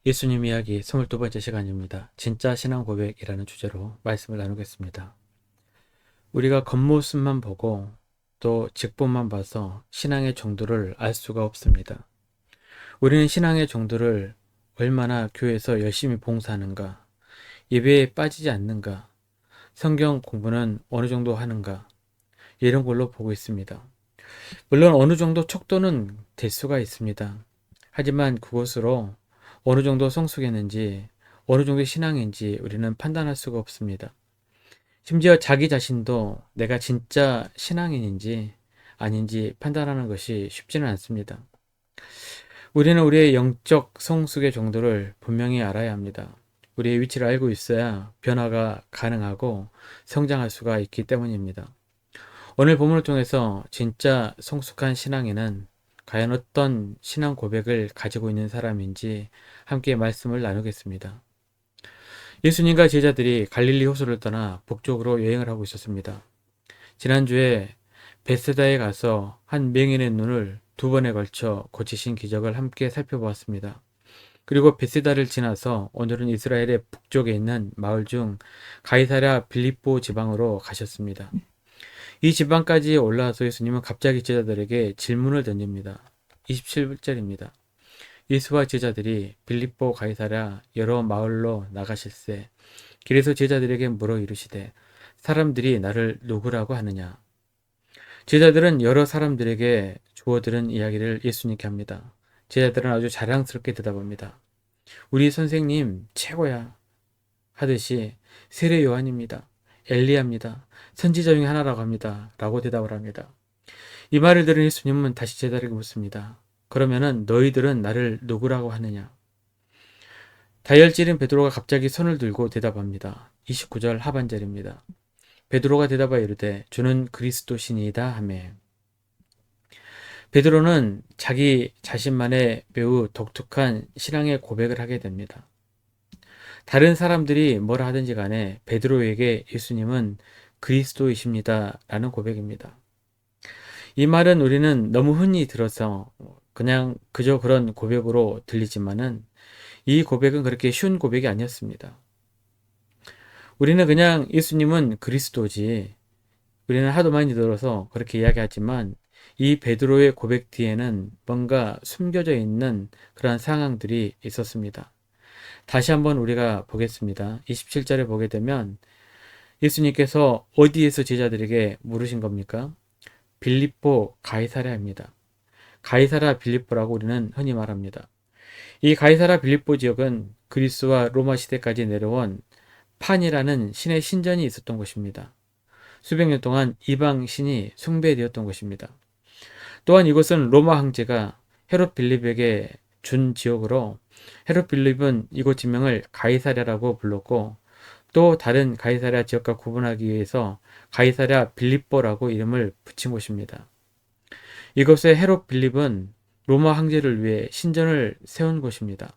예수님 이야기 22번째 시간입니다. 진짜 신앙 고백이라는 주제로 말씀을 나누겠습니다. 우리가 겉모습만 보고 또 직분만 봐서 신앙의 정도를 알 수가 없습니다. 우리는 신앙의 정도를 얼마나 교회에서 열심히 봉사하는가, 예배에 빠지지 않는가, 성경 공부는 어느 정도 하는가, 이런 걸로 보고 있습니다. 물론 어느 정도 척도는 될 수가 있습니다. 하지만 그것으로 어느 정도 성숙했는지, 어느 정도의 신앙인지 우리는 판단할 수가 없습니다. 심지어 자기 자신도 내가 진짜 신앙인인지 아닌지 판단하는 것이 쉽지는 않습니다. 우리는 우리의 영적 성숙의 정도를 분명히 알아야 합니다. 우리의 위치를 알고 있어야 변화가 가능하고 성장할 수가 있기 때문입니다. 오늘 본문을 통해서 진짜 성숙한 신앙인은 과연 어떤 신앙 고백을 가지고 있는 사람인지 함께 말씀을 나누겠습니다. 예수님과 제자들이 갈릴리 호수를 떠나 북쪽으로 여행을 하고 있었습니다. 지난주에 베세다에 가서 한 맹인의 눈을 2번에 걸쳐 고치신 기적을 함께 살펴보았습니다. 그리고 베세다를 지나서 오늘은 이스라엘의 북쪽에 있는 마을 중 가이사랴 빌립보 지방으로 가셨습니다. 이 지방까지 올라와서 예수님은 갑자기 제자들에게 질문을 던집니다. 27절입니다. 예수와 제자들이 빌립보 가이사랴 여러 마을로 나가실세 길에서 제자들에게 물어 이르시되 사람들이 나를 누구라고 하느냐. 제자들은 여러 사람들에게 주워 들은 이야기를 예수님께 합니다. 제자들은 아주 자랑스럽게 대답합니다. 우리 선생님 최고야 하듯이 세례 요한입니다. 엘리야입니다. 선지자 중에 하나라고 합니다. 라고 대답을 합니다. 이 말을 들은 예수님은 다시 제자들에게 묻습니다. 그러면은 너희들은 나를 누구라고 하느냐? 다혈질인 베드로가 갑자기 손을 들고 대답합니다. 29절 하반절입니다. 베드로가 대답하여 이르되 주는 그리스도시니이다 하매 베드로는 자기 자신만의 매우 독특한 신앙의 고백을 하게 됩니다. 다른 사람들이 뭐라 하든지 간에 베드로에게 예수님은 그리스도이십니다 라는 고백입니다. 이 말은 우리는 너무 흔히 들어서 그냥 그저 그런 고백으로 들리지만은 이 고백은 그렇게 쉬운 고백이 아니었습니다. 우리는 그냥 예수님은 그리스도지, 우리는 하도 많이 들어서 그렇게 이야기하지만 이 베드로의 고백 뒤에는 뭔가 숨겨져 있는 그러한 상황들이 있었습니다. 다시 한번 우리가 보겠습니다. 27절에 보게 되면 예수님께서 어디에서 제자들에게 물으신 겁니까? 빌립보 가이사랴입니다. 가이사랴 빌립보라고 우리는 흔히 말합니다. 이 가이사랴 빌립보 지역은 그리스와 로마 시대까지 내려온 판이라는 신의 신전이 있었던 곳입니다. 수백 년 동안 이방 신이 숭배되었던 곳입니다. 또한 이곳은 로마 황제가 헤롯 빌립에게 준 지역으로 헤롯 빌립은 이곳 지명을 가이사랴라고 불렀고 또 다른 가이사랴 지역과 구분하기 위해서 가이사랴 빌립보라고 이름을 붙인 곳입니다. 이곳에 헤롯 빌립은 로마 황제를 위해 신전을 세운 곳입니다.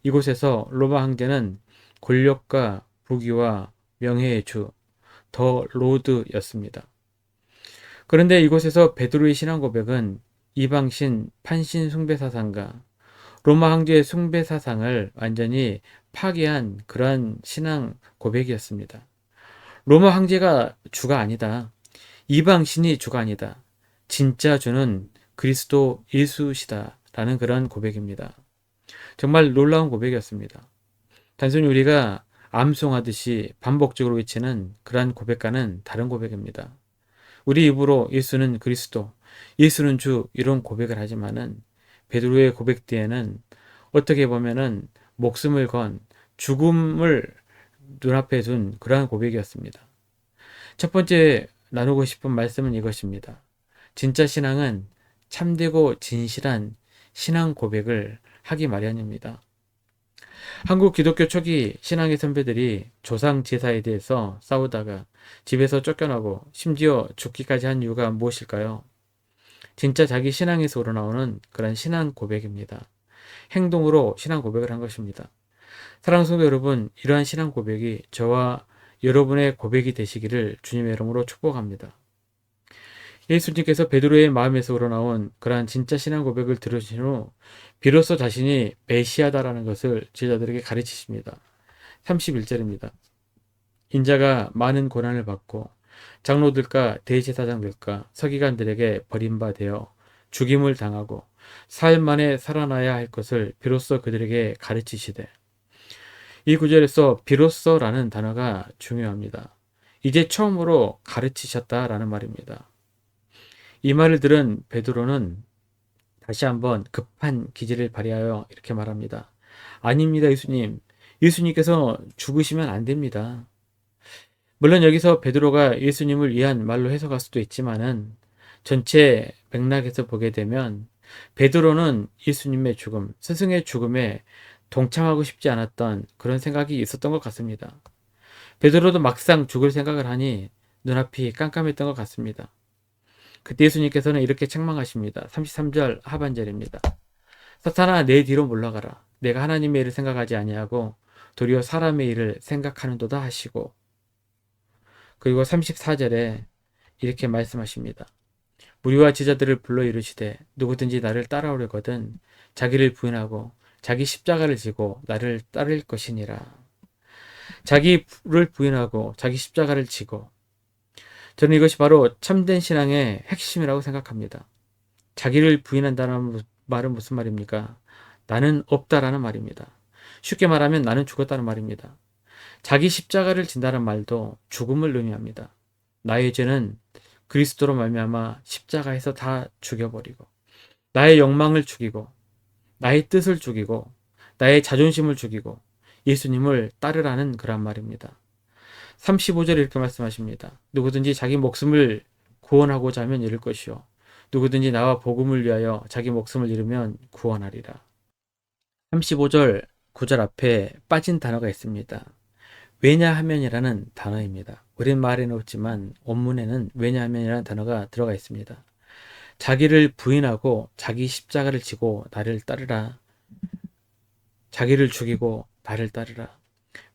이곳에서 로마 황제는 권력과 부귀와 명예의 주, 더 로드였습니다. 그런데 이곳에서 베드로의 신앙 고백은 이방신 판신 숭배 사상과 로마 황제의 숭배 사상을 완전히 파괴한 그러한 신앙 고백이었습니다. 로마 황제가 주가 아니다. 이방신이 주가 아니다. 진짜 주는 그리스도 예수시다. 라는 그런 고백입니다. 정말 놀라운 고백이었습니다. 단순히 우리가 암송하듯이 반복적으로 외치는 그러한 고백과는 다른 고백입니다. 우리 입으로 예수는 그리스도, 예수는 주 이런 고백을 하지만은 베드로의 고백 뒤에는 어떻게 보면은 목숨을 건 죽음을 눈앞에 둔 그러한 고백이었습니다. 첫 번째 나누고 싶은 말씀은 이것입니다. 진짜 신앙은 참되고 진실한 신앙 고백을 하기 마련입니다. 한국 기독교 초기 신앙의 선배들이 조상 제사에 대해서 싸우다가 집에서 쫓겨나고 심지어 죽기까지 한 이유가 무엇일까요? 진짜 자기 신앙에서 우러나오는 그런 신앙 고백입니다. 행동으로 신앙 고백을 한 것입니다. 사랑하는 성도 여러분, 이러한 신앙 고백이 저와 여러분의 고백이 되시기를 주님의 이름으로 축복합니다. 예수님께서 베드로의 마음에서 우러나온 그러한 진짜 신앙 고백을 들으신 후 비로소 자신이 메시아다라는 것을 제자들에게 가르치십니다. 31절입니다. 인자가 많은 고난을 받고 장로들과 대제사장들과 서기관들에게 버림받아 죽임을 당하고 사흘 만에 살아나야 할 것을 비로소 그들에게 가르치시되, 이 구절에서 비로소라는 단어가 중요합니다. 이제 처음으로 가르치셨다라는 말입니다. 이 말을 들은 베드로는 다시 한번 급한 기질을 발휘하여 이렇게 말합니다. 아닙니다, 예수님. 예수님께서 죽으시면 안 됩니다. 물론 여기서 베드로가 예수님을 위한 말로 해석할 수도 있지만은 전체 맥락에서 보게 되면 베드로는 예수님의 죽음, 스승의 죽음에 동참하고 싶지 않았던 그런 생각이 있었던 것 같습니다. 베드로도 막상 죽을 생각을 하니 눈앞이 깜깜했던 것 같습니다. 그때 예수님께서는 이렇게 책망하십니다. 33절 하반절입니다. 사탄아, 내 뒤로 물러가라. 내가 하나님의 일을 생각하지 아니하고 도리어 사람의 일을 생각하는도다 하시고, 그리고 34절에 이렇게 말씀하십니다. 무리와 제자들을 불러 이르시되 누구든지 나를 따라오려거든 자기를 부인하고 자기 십자가를 지고 나를 따를 것이니라. 자기를 부인하고 자기 십자가를 지고, 저는 이것이 바로 참된 신앙의 핵심이라고 생각합니다. 자기를 부인한다는 말은 무슨 말입니까? 나는 없다라는 말입니다. 쉽게 말하면 나는 죽었다는 말입니다. 자기 십자가를 진다는 말도 죽음을 의미합니다. 나의 죄는 그리스도로 말미암아 십자가에서 다 죽여버리고 나의 욕망을 죽이고 나의 뜻을 죽이고 나의 자존심을 죽이고 예수님을 따르라는 그런 말입니다. 35절에 이렇게 말씀하십니다. 누구든지 자기 목숨을 구원하고자 하면 잃을 것이요 누구든지 나와 복음을 위하여 자기 목숨을 잃으면 구원하리라. 35절 9절 앞에 빠진 단어가 있습니다. 왜냐하면이라는 단어입니다. 우리말에는 없지만 원문에는 왜냐하면이라는 단어가 들어가 있습니다. 자기를 부인하고 자기 십자가를 지고 나를 따르라. 자기를 죽이고 나를 따르라.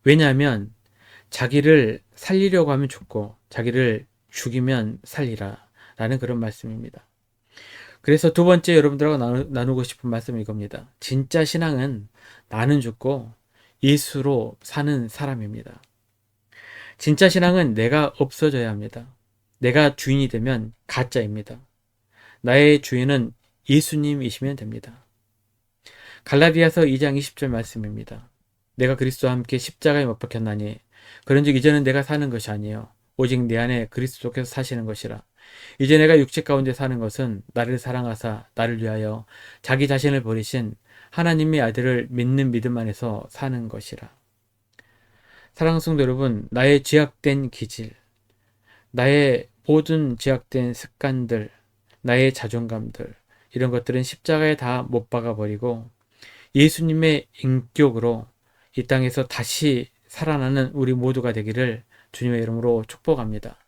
왜냐하면 자기를 살리려고 하면 죽고 자기를 죽이면 살리라 라는 그런 말씀입니다. 그래서 두 번째 여러분들하고 나누고 싶은 말씀은 이겁니다. 진짜 신앙은 나는 죽고 예수로 사는 사람입니다. 진짜 신앙은 내가 없어져야 합니다. 내가 주인이 되면 가짜입니다. 나의 주인은 예수님이시면 됩니다. 갈라디아서 2장 20절 말씀입니다. 내가 그리스도와 함께 십자가에 못 박혔나니 그런즉 이제는 내가 사는 것이 아니요 오직 내 안에 그리스도께서 사시는 것이라. 이제 내가 육체 가운데 사는 것은 나를 사랑하사 나를 위하여 자기 자신을 버리신 하나님의 아들을 믿는 믿음 안에서 사는 것이라. 사랑하는 성도 여러분, 나의 죄악된 기질, 나의 모든 죄악된 습관들, 나의 자존감들, 이런 것들은 십자가에 다 못 박아버리고 예수님의 인격으로 이 땅에서 다시 살아나는 우리 모두가 되기를 주님의 이름으로 축복합니다.